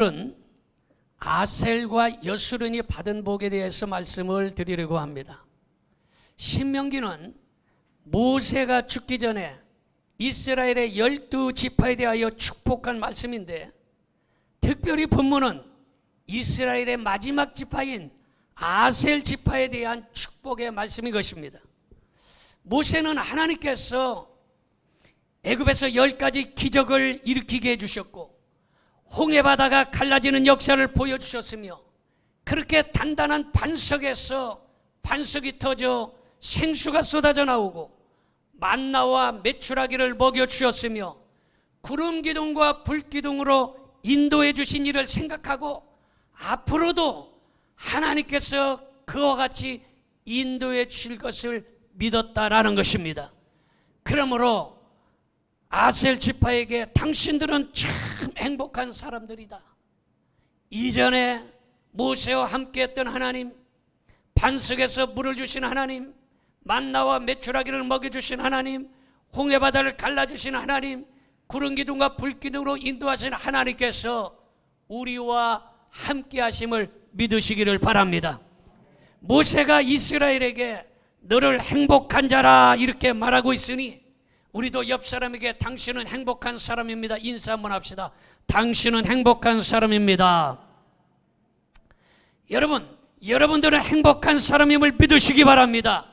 오늘은 아셀과 여수른이 받은 복에 대해서 말씀을 드리려고 합니다. 신명기는 모세가 죽기 전에 이스라엘의 12지파에 대하여 축복한 말씀인데, 특별히 본문은 이스라엘의 마지막 지파인 아셀 지파에 대한 축복의 말씀인 것입니다. 모세는 하나님께서 애굽에서 10가지 기적을 일으키게 해주셨고, 홍해바다가 갈라지는 역사를 보여주셨으며, 그렇게 단단한 반석에서 반석이 터져 생수가 쏟아져 나오고 만나와 메추라기를 먹여주셨으며, 구름기둥과 불기둥으로 인도해 주신 일을 생각하고 앞으로도 하나님께서 그와 같이 인도해 주실 것을 믿었다라는 것입니다. 그러므로 아셀 지파에게 당신들은 참 행복한 사람들이다. 이전에 모세와 함께 했던 하나님, 반석에서 물을 주신 하나님, 만나와 메추라기를 먹여주신 하나님, 홍해바다를 갈라주신 하나님, 구름기둥과 불기둥으로 인도하신 하나님께서 우리와 함께 하심을 믿으시기를 바랍니다. 모세가 이스라엘에게 너를 행복한 자라 이렇게 말하고 있으니, 우리도 옆 사람에게 당신은 행복한 사람입니다 인사 한번 합시다. 당신은 행복한 사람입니다. 여러분들은 행복한 사람임을 믿으시기 바랍니다.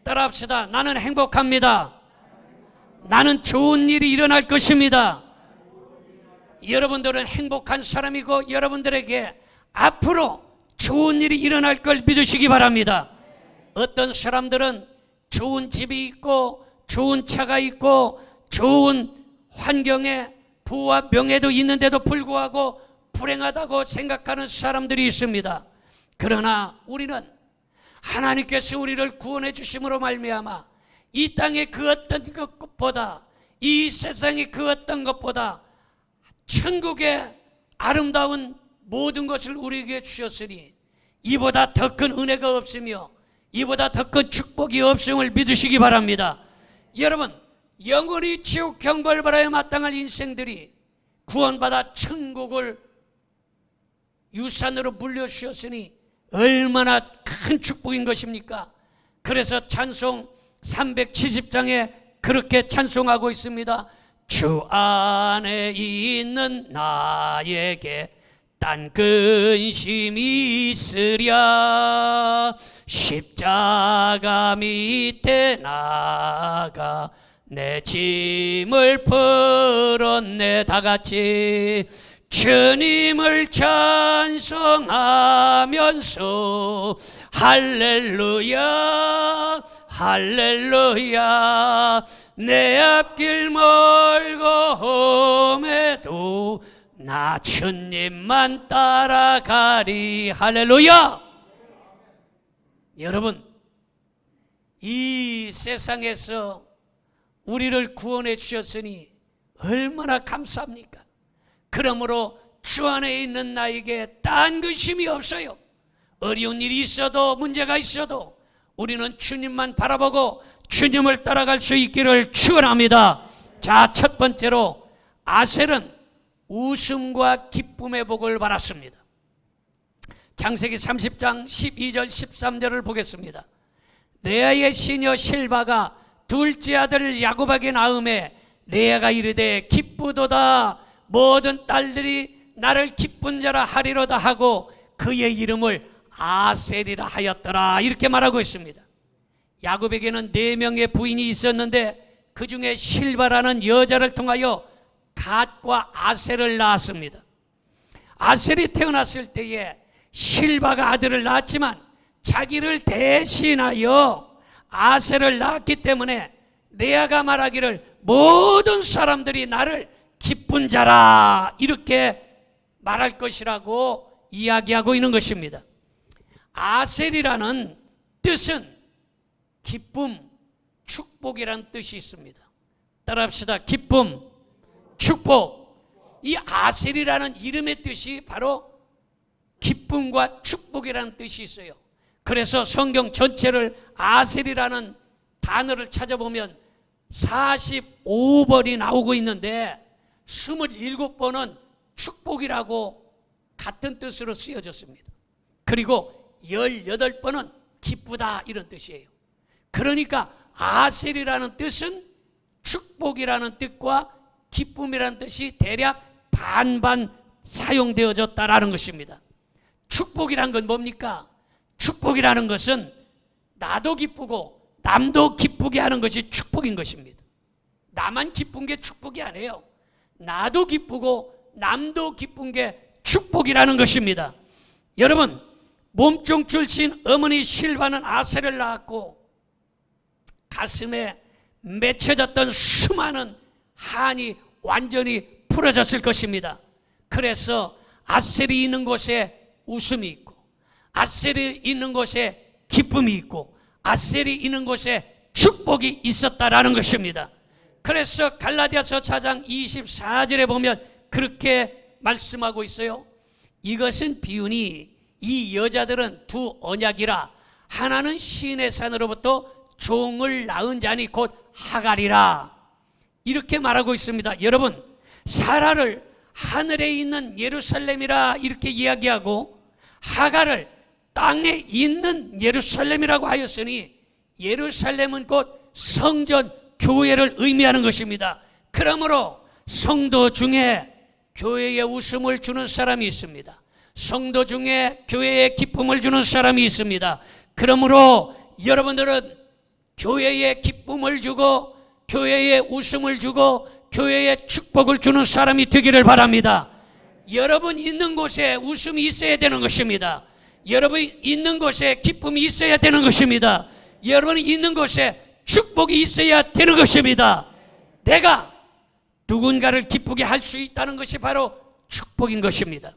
따라합시다. 나는 행복합니다. 나는 좋은 일이 일어날 것입니다. 여러분들은 행복한 사람이고, 여러분들에게 앞으로 좋은 일이 일어날 걸 믿으시기 바랍니다. 어떤 사람들은 좋은 집이 있고 좋은 차가 있고 좋은 환경에 부와 명예도 있는데도 불구하고 불행하다고 생각하는 사람들이 있습니다. 그러나 우리는 하나님께서 우리를 구원해 주심으로 말미암아 이 땅의 그 어떤 것보다, 이 세상의 그 어떤 것보다 천국의 아름다운 모든 것을 우리에게 주셨으니 이보다 더 큰 은혜가 없으며 이보다 더 큰 축복이 없음을 믿으시기 바랍니다. 여러분, 영원히 지옥 형벌받아야 마땅할 인생들이 구원받아 천국을 유산으로 물려주셨으니 얼마나 큰 축복인 것입니까? 그래서 찬송 370장에 그렇게 찬송하고 있습니다. 주 안에 있는 나에게 딴 근심이 있으랴, 십자가 밑에 나가 내 짐을 풀었네. 다같이 주님을 찬송하면서 할렐루야 할렐루야, 내 앞길 멀고 험해도 나 주님만 따라가리. 할렐루야. 여러분, 이 세상에서 우리를 구원해 주셨으니 얼마나 감사합니까? 그러므로 주 안에 있는 나에게 딴 근심이 없어요. 어려운 일이 있어도 문제가 있어도 우리는 주님만 바라보고 주님을 따라갈 수 있기를 축원합니다. 자, 첫 번째로 아셀은 웃음과 기쁨의 복을 받았습니다. 창세기 30장 12절 13절을 보겠습니다. 레아의 시녀 실바가 둘째 아들을 야곱에게 낳음에 레아가 이르되 기쁘도다, 모든 딸들이 나를 기쁜 자라 하리로다 하고 그의 이름을 아셀이라 하였더라. 이렇게 말하고 있습니다. 야곱에게는 4명의 부인이 있었는데 그 중에 실바라는 여자를 통하여 갓과 아셀을 낳았습니다. 아셀이 태어났을 때에 실바가 아들을 낳았지만 자기를 대신하여 아셀을 낳았기 때문에 레아가 말하기를 모든 사람들이 나를 기쁜 자라 이렇게 말할 것이라고 이야기하고 있는 것입니다. 아셀이라는 뜻은 기쁨, 축복이라는 뜻이 있습니다. 따라합시다. 기쁨, 축복. 이 아셀이라는 이름의 뜻이 바로 기쁨과 축복이라는 뜻이 있어요. 그래서 성경 전체를 아셀이라는 단어를 찾아보면 45번이 나오고 있는데 27번은 축복이라고 같은 뜻으로 쓰여졌습니다. 그리고 18번은 기쁘다 이런 뜻이에요. 그러니까 아셀이라는 뜻은 축복이라는 뜻과 기쁨이라는 뜻이 대략 반반 사용되어졌다라는 것입니다. 축복이란 건 뭡니까? 축복이라는 것은 나도 기쁘고 남도 기쁘게 하는 것이 축복인 것입니다. 나만 기쁜 게 축복이 아니에요. 나도 기쁘고 남도 기쁜 게 축복이라는 것입니다. 여러분, 몸종 출신 어머니 실바는 아셀을 낳았고 가슴에 맺혀졌던 수많은 한이 완전히 풀어졌을 것입니다. 그래서 아셀이 있는 곳에 웃음이 있고, 아셀이 있는 곳에 기쁨이 있고, 아셀이 있는 곳에 축복이 있었다라는 것입니다. 그래서 갈라디아서 4장 24절에 보면 그렇게 말씀하고 있어요. 이것은 비유니 이 여자들은 두 언약이라 하나는 시인의 산으로부터 종을 낳은 자니 곧 하갈이라 이렇게 말하고 있습니다. 여러분, 사라를 하늘에 있는 예루살렘이라 이렇게 이야기하고 하갈을 땅에 있는 예루살렘이라고 하였으니 예루살렘은 곧 성전 교회를 의미하는 것입니다. 그러므로 성도 중에 교회에 웃음을 주는 사람이 있습니다. 성도 중에 교회에 기쁨을 주는 사람이 있습니다. 그러므로 여러분들은 교회에 기쁨을 주고 교회에 웃음을 주고 교회에 축복을 주는 사람이 되기를 바랍니다. 여러분 있는 곳에 웃음이 있어야 되는 것입니다. 여러분이 있는 곳에 기쁨이 있어야 되는 것입니다. 여러분이 있는 곳에 축복이 있어야 되는 것입니다. 내가 누군가를 기쁘게 할 수 있다는 것이 바로 축복인 것입니다.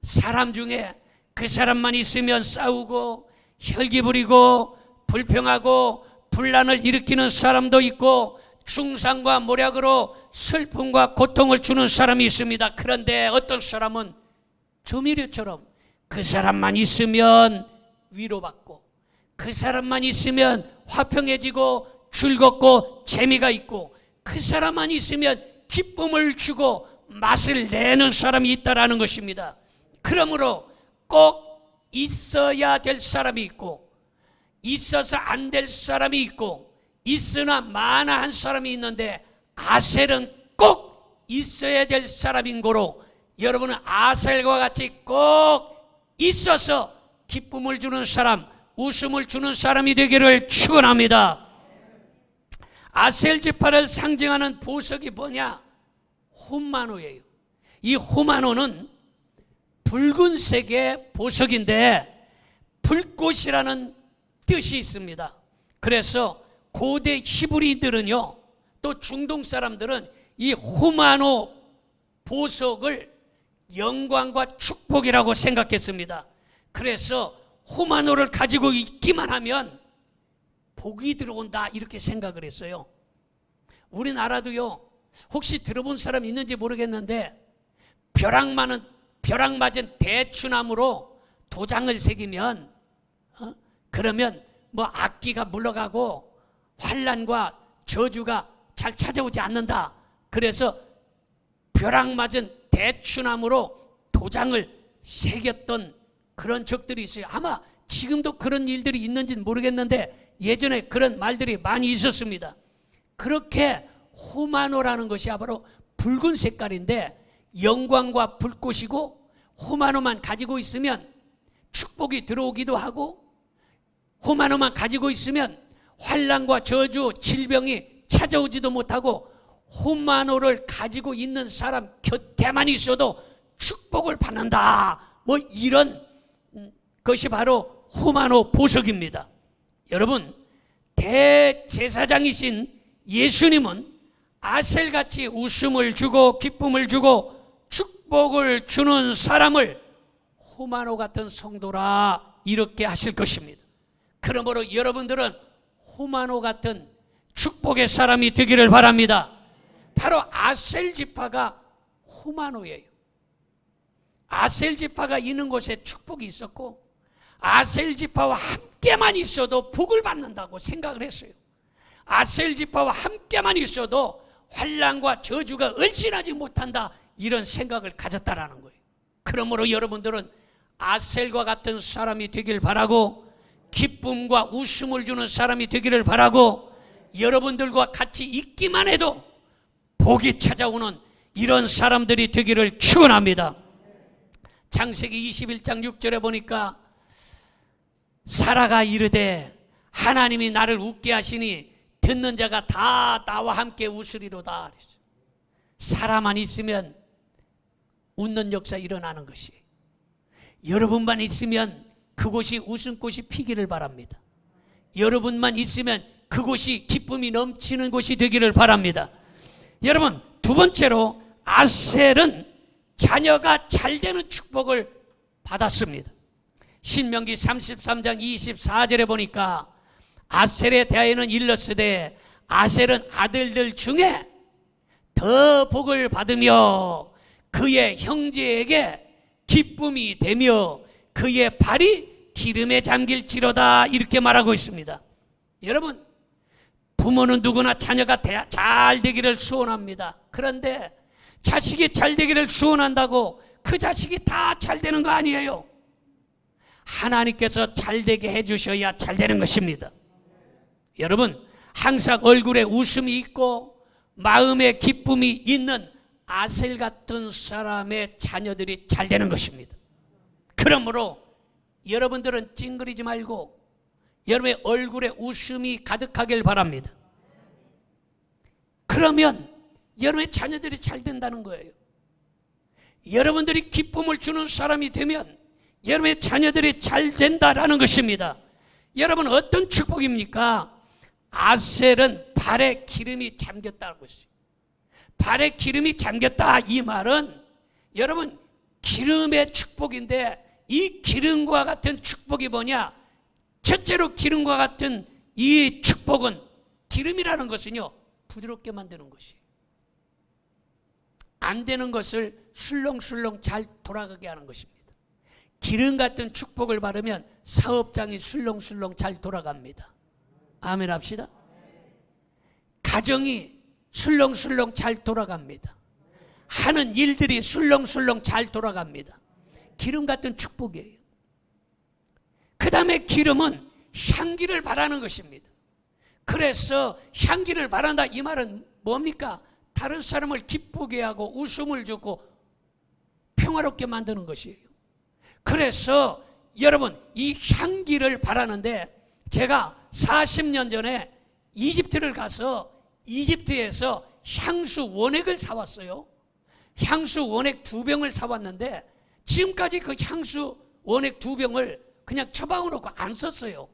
사람 중에 그 사람만 있으면 싸우고 혈기 부리고 불평하고 분란을 일으키는 사람도 있고 충상과 모략으로 슬픔과 고통을 주는 사람이 있습니다. 그런데 어떤 사람은 조미료처럼 그 사람만 있으면 위로받고 그 사람만 있으면 화평해지고 즐겁고 재미가 있고 그 사람만 있으면 기쁨을 주고 맛을 내는 사람이 있다라는 것입니다. 그러므로 꼭 있어야 될 사람이 있고 있어서 안 될 사람이 있고 있으나 마나한 사람이 있는데 아셀은 꼭 있어야 될 사람인 거로 여러분은 아셀과 같이 꼭 있어서 기쁨을 주는 사람, 웃음을 주는 사람이 되기를 축원합니다. 아셀 지파를 상징하는 보석이 뭐냐? 홈마노예요. 이 홈마노는 붉은색의 보석인데 불꽃이라는 뜻이 있습니다. 그래서 고대 히브리들은요, 또 중동 사람들은 이 홈마노 보석을 영광과 축복이라고 생각했습니다. 그래서 홈마노를 가지고 있기만 하면 복이 들어온다 이렇게 생각을 했어요. 우리나라도요, 혹시 들어본 사람 있는지 모르겠는데 벼락 맞은 대추나무로 도장을 새기면 그러면 뭐 악기가 물러가고 환난과 저주가 잘 찾아오지 않는다. 그래서 벼락 맞은 대추나무로 도장을 새겼던 그런 적들이 있어요. 아마 지금도 그런 일들이 있는지는 모르겠는데 예전에 그런 말들이 많이 있었습니다. 그렇게 호마노라는 것이 바로 붉은 색깔인데 영광과 불꽃이고 호마노만 가지고 있으면 축복이 들어오기도 하고 호마노만 가지고 있으면 환난과 저주, 질병이 찾아오지도 못하고 호마노를 가지고 있는 사람 곁에만 있어도 축복을 받는다. 뭐 이런 것이 바로 호마노 보석입니다. 여러분, 대제사장이신 예수님은 아셀같이 웃음을 주고 기쁨을 주고 축복을 주는 사람을 호마노 같은 성도라 이렇게 하실 것입니다. 그러므로 여러분들은 호마노 같은 축복의 사람이 되기를 바랍니다. 바로 아셀 지파가 호마노예요. 아셀 지파가 있는 곳에 축복이 있었고 아셀 지파와 함께만 있어도 복을 받는다고 생각을 했어요. 아셀 지파와 함께만 있어도 환난과 저주가 얼씬하지 못한다 이런 생각을 가졌다라는 거예요. 그러므로 여러분들은 아셀과 같은 사람이 되길 바라고, 기쁨과 웃음을 주는 사람이 되기를 바라고, 여러분들과 같이 있기만 해도 복이 찾아오는 이런 사람들이 되기를 축원합니다. 창세기 21장 6절에 보니까 사라가 이르되 하나님이 나를 웃게 하시니 듣는 자가 다 나와 함께 웃으리로다. 사라만 있으면 웃는 역사 일어나는 것이, 여러분만 있으면 그곳이 웃음꽃이 피기를 바랍니다. 여러분만 있으면 그곳이 기쁨이 넘치는 곳이 되기를 바랍니다. 여러분, 두 번째로 아셀은 자녀가 잘되는 축복을 받았습니다. 신명기 33장 24절에 보니까 아셀에 대하여는 일렀으되 아셀은 아들들 중에 더 복을 받으며 그의 형제에게 기쁨이 되며 그의 발이 기름에 잠길지로다, 이렇게 말하고 있습니다. 여러분, 부모는 누구나 자녀가 잘 되기를 소원합니다. 그런데 자식이 잘 되기를 소원한다고 그 자식이 다 잘 되는 거 아니에요. 하나님께서 잘 되게 해주셔야 잘 되는 것입니다. 여러분, 항상 얼굴에 웃음이 있고 마음에 기쁨이 있는 아셀 같은 사람의 자녀들이 잘 되는 것입니다. 그러므로 여러분들은 찡그리지 말고 여러분의 얼굴에 웃음이 가득하길 바랍니다. 그러면 여러분의 자녀들이 잘 된다는 거예요. 여러분들이 기쁨을 주는 사람이 되면 여러분의 자녀들이 잘 된다라는 것입니다. 여러분, 어떤 축복입니까? 아셀은 발에 기름이 잠겼다는 것이에요. 발에 기름이 잠겼다, 이 말은 여러분 기름의 축복인데, 이 기름과 같은 축복이 뭐냐? 첫째로 기름과 같은 이 축복은, 기름이라는 것은요 부드럽게 만드는 것이에요. 안 되는 것을 술렁술렁 잘 돌아가게 하는 것입니다. 기름 같은 축복을 받으면 사업장이 술렁술렁 잘 돌아갑니다. 아멘 합시다. 가정이 술렁술렁 잘 돌아갑니다. 하는 일들이 술렁술렁 잘 돌아갑니다. 기름 같은 축복이에요. 그 다음에 기름은 향기를 바라는 것입니다. 그래서 향기를 바란다, 이 말은 뭡니까? 다른 사람을 기쁘게 하고 웃음을 주고 평화롭게 만드는 것이에요. 그래서 여러분, 이 향기를 바라는데, 제가 40년 전에 이집트를 가서 이집트에서 향수 원액을 사왔어요. 향수 원액 2병을 사왔는데 지금까지 그 향수 원액 2병을 그냥 처방을 놓고 안 썼어요.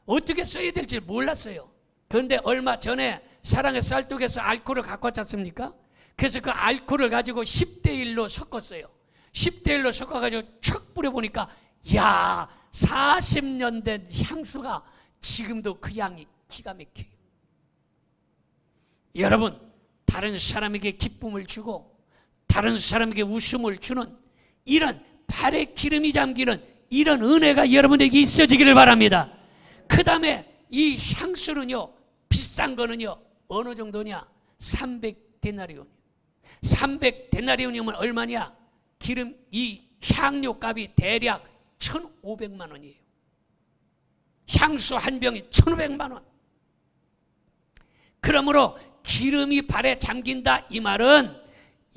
어떻게 써야 될지 몰랐어요. 그런데 얼마 전에 사랑의 쌀떡에서 알코올을 갖고 왔지 않습니까? 그래서 그 알코올을 가지고 10대 1로 섞었어요. 10대 1로 섞어가지고 촥 뿌려보니까, 야, 40년 된 향수가 지금도 그 향이 기가 막혀요. 여러분, 다른 사람에게 기쁨을 주고 다른 사람에게 웃음을 주는 이런 발에 기름이 잠기는 이런 은혜가 여러분에게 있어지기를 바랍니다. 그 다음에 이 향수는요, 비싼 거는요 어느 정도냐? 300데나리온. 300데나리온이면 얼마냐? 기름, 이 향료 값이 대략 1,500만 원이에요. 향수 한 병이 1,500만 원. 그러므로 기름이 발에 잠긴다, 이 말은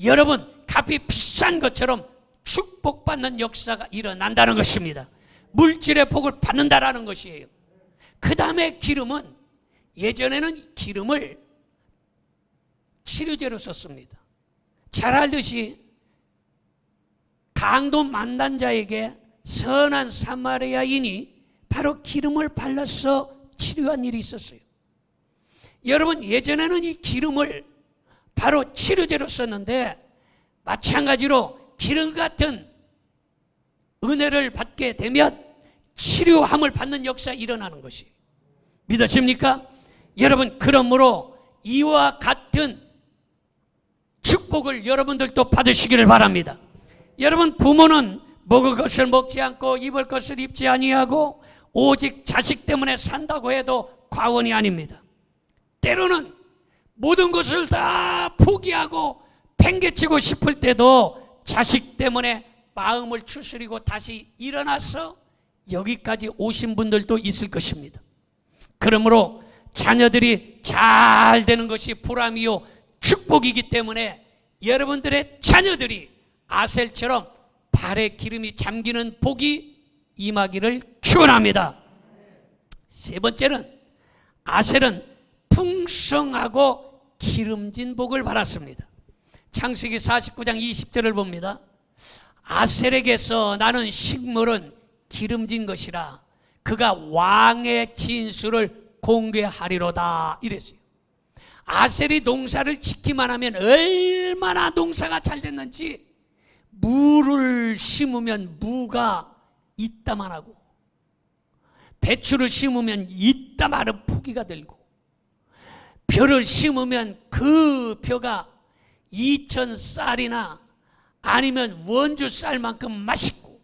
여러분 값이 비싼 것처럼 축복받는 역사가 일어난다는 것입니다. 물질의 복을 받는다라는 것이에요. 그 다음에 기름은, 예전에는 기름을 치료제로 썼습니다. 잘 알듯이 강도 만난 자에게 선한 사마리아인이 바로 기름을 발라서 치료한 일이 있었어요. 여러분, 예전에는 이 기름을 바로 치료제로 썼는데, 마찬가지로 기름 같은 은혜를 받게 되면 치료함을 받는 역사 일어나는 것이 믿으십니까? 여러분, 그러므로 이와 같은 축복을 여러분들도 받으시기를 바랍니다. 여러분, 부모는 먹을 것을 먹지 않고 입을 것을 입지 아니하고 오직 자식 때문에 산다고 해도 과언이 아닙니다. 때로는 모든 것을 다 포기하고 팽개치고 싶을 때도 자식 때문에 마음을 추스리고 다시 일어나서 여기까지 오신 분들도 있을 것입니다. 그러므로 자녀들이 잘 되는 것이 보람이요 축복이기 때문에 여러분들의 자녀들이 아셀처럼 발에 기름이 잠기는 복이 임하기를 축원합니다. 세 번째는 아셀은 풍성하고 기름진 복을 받았습니다. 창세기 49장 20절을 봅니다. 아셀에게서 나는 식물은 기름진 것이라 그가 왕의 진수를 공개하리로다 이랬어요. 아셀이 농사를 짓기만 하면 얼마나 농사가 잘 됐는지 무를 심으면 무가 이따만 하고 배추를 심으면 이따만한 포기가 들고 벼를 심으면 그 벼가 2000쌀이나 아니면 원주 쌀만큼 맛있고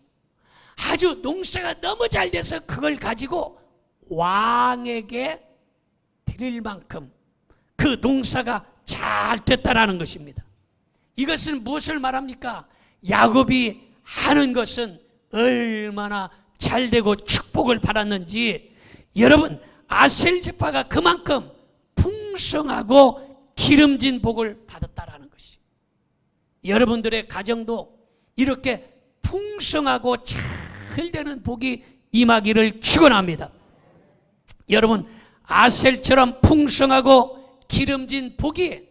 아주 농사가 너무 잘 돼서 그걸 가지고 왕에게 드릴 만큼 그 농사가 잘 됐다라는 것입니다. 이것은 무엇을 말합니까? 야곱이 하는 것은 얼마나 잘 되고 축복을 받았는지 여러분 아셀 지파가 그만큼 풍성하고 기름진 복을 받았다라는 것이 여러분들의 가정도 이렇게 풍성하고 잘 되는 복이 임하기를 축원합니다. 여러분 아셀처럼 풍성하고 기름진 복이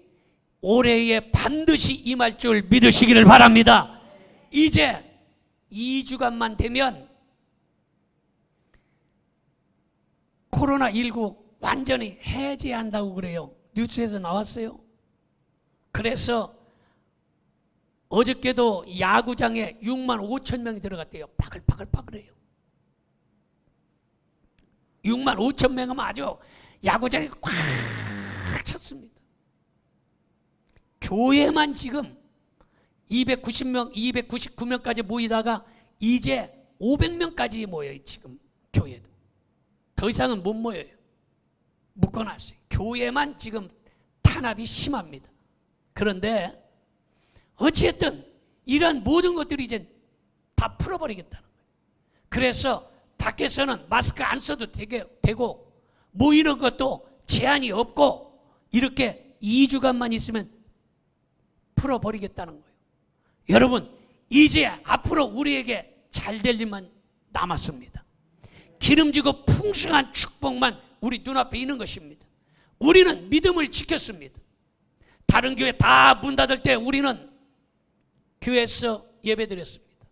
올해에 반드시 임할 줄 믿으시기를 바랍니다. 이제 2주간만 되면 코로나19 완전히 해제한다고 그래요. 뉴스에서 나왔어요. 그래서 어저께도 야구장에 6만 5천 명이 들어갔대요. 바글바글바글해요. 6만 5천 명은 아주 야구장에 꽉 찼습니다. 교회만 지금 290명, 299명까지 모이다가 이제 500명까지 모여요. 지금 교회도. 더 이상은 못 모여요. 묶어놨어요. 교회만 지금 탄압이 심합니다. 그런데 어쨌든 이런 모든 것들이 이제 다 풀어버리겠다는 거예요. 그래서 밖에서는 마스크 안 써도 되고 모이는 것도 제한이 없고 이렇게 2주간만 있으면 풀어버리겠다는 거예요. 여러분 이제 앞으로 우리에게 잘 될 일만 남았습니다. 기름지고 풍성한 축복만 우리 눈앞에 있는 것입니다. 우리는 믿음을 지켰습니다. 다른 교회 다 문 닫을 때 우리는 교회에서 예배드렸습니다.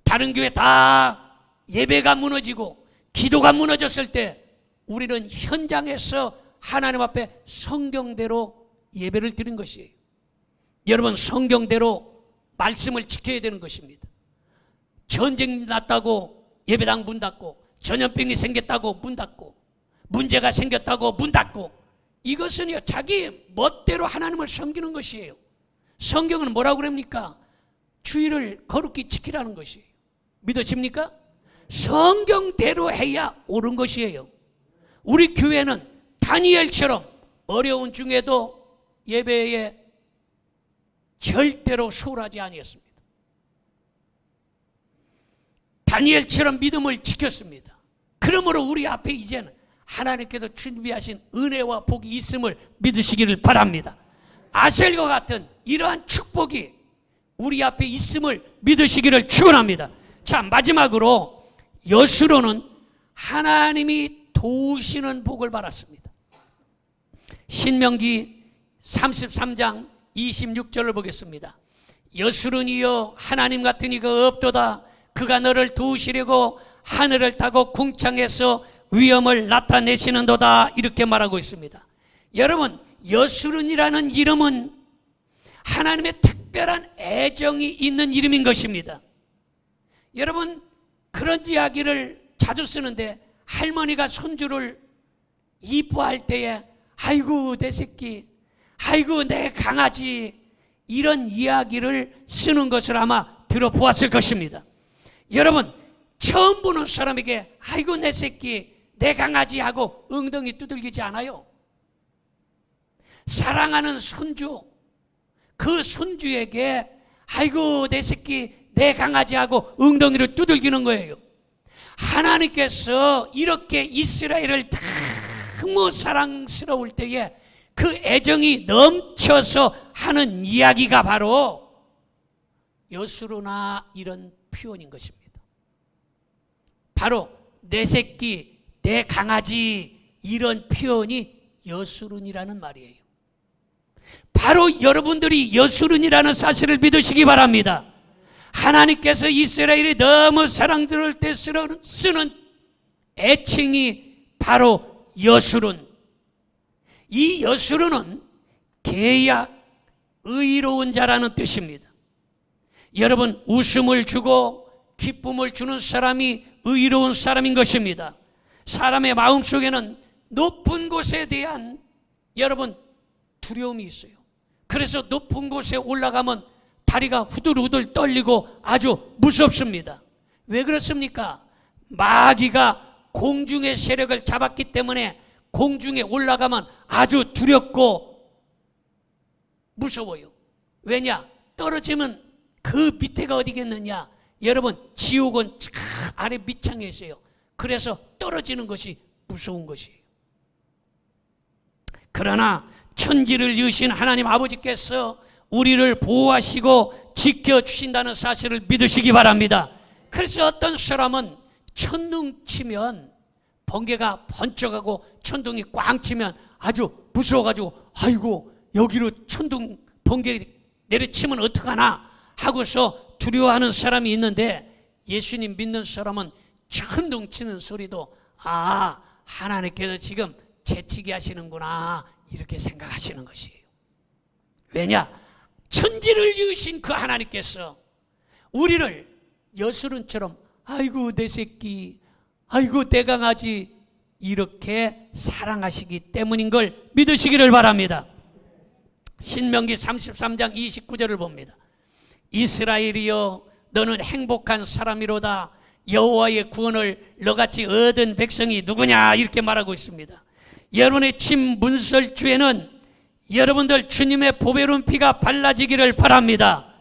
다른 교회 다 예배가 무너지고 기도가 무너졌을 때 우리는 현장에서 하나님 앞에 성경대로 예배를 드린 것이에요. 여러분 성경대로 말씀을 지켜야 되는 것입니다. 전쟁 났다고 예배당 문 닫고 전염병이 생겼다고 문 닫고 문제가 생겼다고 문 닫고 이것은요 자기 멋대로 하나님을 섬기는 것이에요. 성경은 뭐라고 그럽니까? 주의를 거룩히 지키라는 것이에요. 믿으십니까? 성경대로 해야 옳은 것이에요. 우리 교회는 다니엘처럼 어려운 중에도 예배에 절대로 소홀하지 아니었습니다. 다니엘처럼 믿음을 지켰습니다. 그러므로 우리 앞에 이제는 하나님께서 준비하신 은혜와 복이 있음을 믿으시기를 바랍니다. 아셀과 같은 이러한 축복이 우리 앞에 있음을 믿으시기를 축원합니다. 자, 마지막으로 여수로는 하나님이 도우시는 복을 받았습니다. 신명기 33장 26절을 보겠습니다. 여수론이여 하나님 같은 이가 없도다. 그가 너를 도우시려고 하늘을 타고 궁창에서 위엄을 나타내시는도다. 이렇게 말하고 있습니다. 여러분 여수론이라는 이름은 하나님의 특별한 애정이 있는 이름인 것입니다. 여러분 그런 이야기를 자주 쓰는데 할머니가 손주를 이뻐할 때에 아이고 내 새끼, 아이고 내 강아지, 이런 이야기를 쓰는 것을 아마 들어보았을 것입니다. 여러분 처음 보는 사람에게 아이고 내 새끼, 내 강아지 하고 엉덩이 두들기지 않아요. 사랑하는 손주, 그 손주에게 아이고 내 새끼, 내 강아지하고 엉덩이를 두들기는 거예요. 하나님께서 이렇게 이스라엘을 너무 사랑스러울 때에 그 애정이 넘쳐서 하는 이야기가 바로 여수르나 이런 표현인 것입니다. 바로 내 새끼, 내 강아지 이런 표현이 여수른이라는 말이에요. 바로 여러분들이 여수른이라는 사실을 믿으시기 바랍니다. 하나님께서 이스라엘이 너무 사랑스러울 때 쓰는 애칭이 바로 여수른. 이 여수른은 계약, 의로운 자라는 뜻입니다. 여러분, 웃음을 주고 기쁨을 주는 사람이 의로운 사람인 것입니다. 사람의 마음속에는 높은 곳에 대한 여러분 두려움이 있어요. 그래서 높은 곳에 올라가면 다리가 후들후들 떨리고 아주 무섭습니다. 왜 그렇습니까? 마귀가 공중의 세력을 잡았기 때문에 공중에 올라가면 아주 두렵고 무서워요. 왜냐? 떨어지면 그 밑에가 어디겠느냐? 여러분, 지옥은 저 아래 밑창에 있어요. 그래서 떨어지는 것이 무서운 것이에요. 그러나 천지를 지으신 하나님 아버지께서 우리를 보호하시고 지켜주신다는 사실을 믿으시기 바랍니다. 그래서 어떤 사람은 천둥 치면 번개가 번쩍하고 천둥이 꽝 치면 아주 무서워가지고 아이고 여기로 천둥 번개 내려치면 어떡하나 하고서 두려워하는 사람이 있는데, 예수님 믿는 사람은 천둥 치는 소리도 하나님께서 지금 재치기 하시는구나 이렇게 생각하시는 것이에요. 왜냐? 천지를 지으신 그 하나님께서 우리를 여수른처럼 아이고 내 새끼, 아이고 내 강아지 이렇게 사랑하시기 때문인 걸 믿으시기를 바랍니다. 신명기 33장 29절을 봅니다. 이스라엘이여 너는 행복한 사람이로다. 여호와의 구원을 너같이 얻은 백성이 누구냐 이렇게 말하고 있습니다. 여러분의 침 문설주에는 여러분들 주님의 보배로운 피가 발라지기를 바랍니다.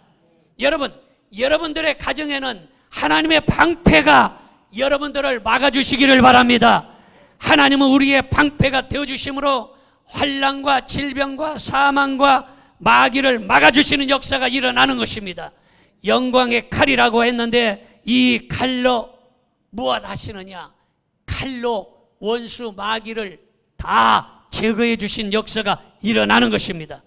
여러분들의 가정에는 하나님의 방패가 여러분들을 막아주시기를 바랍니다. 하나님은 우리의 방패가 되어주심으로 환난과 질병과 사망과 마귀를 막아주시는 역사가 일어나는 것입니다. 영광의 칼이라고 했는데 이 칼로 무엇 하시느냐? 칼로 원수 마귀를 다 제거해 주신 역사가 일어나는 것입니다.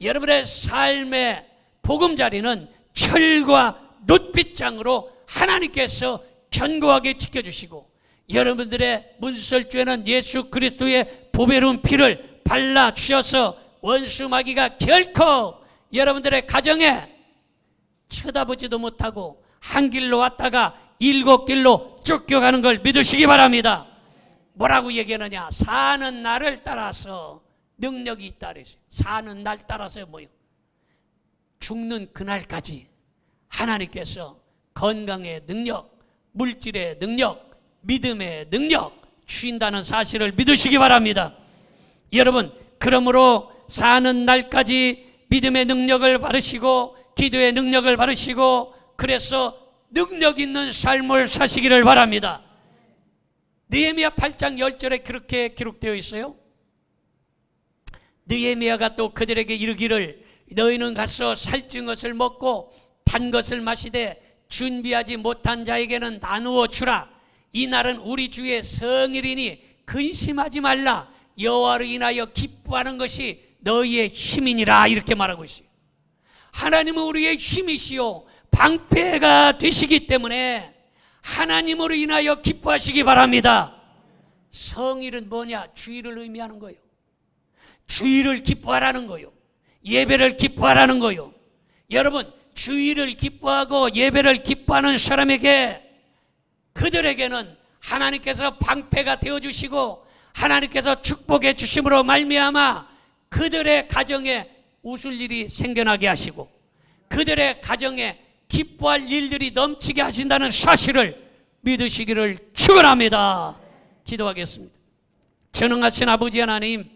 여러분의 삶의 보금자리는 철과 놋빛장으로 하나님께서 견고하게 지켜주시고, 여러분들의 문설주에는 예수 그리스도의 보배로운 피를 발라주셔서 원수 마귀가 결코 여러분들의 가정에 쳐다보지도 못하고 한 길로 왔다가 7길로 쫓겨가는 걸 믿으시기 바랍니다. 뭐라고 얘기하느냐? 사는 날을 따라서 능력이 있다 그랬어요. 사는 날 따라서 뭐요? 죽는 그날까지 하나님께서 건강의 능력, 물질의 능력, 믿음의 능력 주신다는 사실을 믿으시기 바랍니다. 여러분, 그러므로 사는 날까지 믿음의 능력을 받으시고 기도의 능력을 받으시고, 그래서 능력 있는 삶을 사시기를 바랍니다. 느헤미야 8장 10절에 그렇게 기록되어 있어요. 느헤미야가 또 그들에게 이르기를 너희는 가서 살찐 것을 먹고 단 것을 마시되 준비하지 못한 자에게는 나누어 주라. 이 날은 우리 주의 성일이니 근심하지 말라. 여호와를 인하여 기뻐하는 것이 너희의 힘이니라. 이렇게 말하고 있어요. 하나님은 우리의 힘이시요 방패가 되시기 때문에 하나님으로 인하여 기뻐하시기 바랍니다. 성일은 뭐냐? 주일을 의미하는 거예요. 주일을 기뻐하라는 거예요. 예배를 기뻐하라는 거예요. 여러분, 주일을 기뻐하고 예배를 기뻐하는 사람에게, 그들에게는 하나님께서 방패가 되어주시고 하나님께서 축복해 주심으로 말미암아 그들의 가정에 웃을 일이 생겨나게 하시고 그들의 가정에 기뻐할 일들이 넘치게 하신다는 사실을 믿으시기를 축원합니다. 기도하겠습니다. 전능하신 아버지 하나님,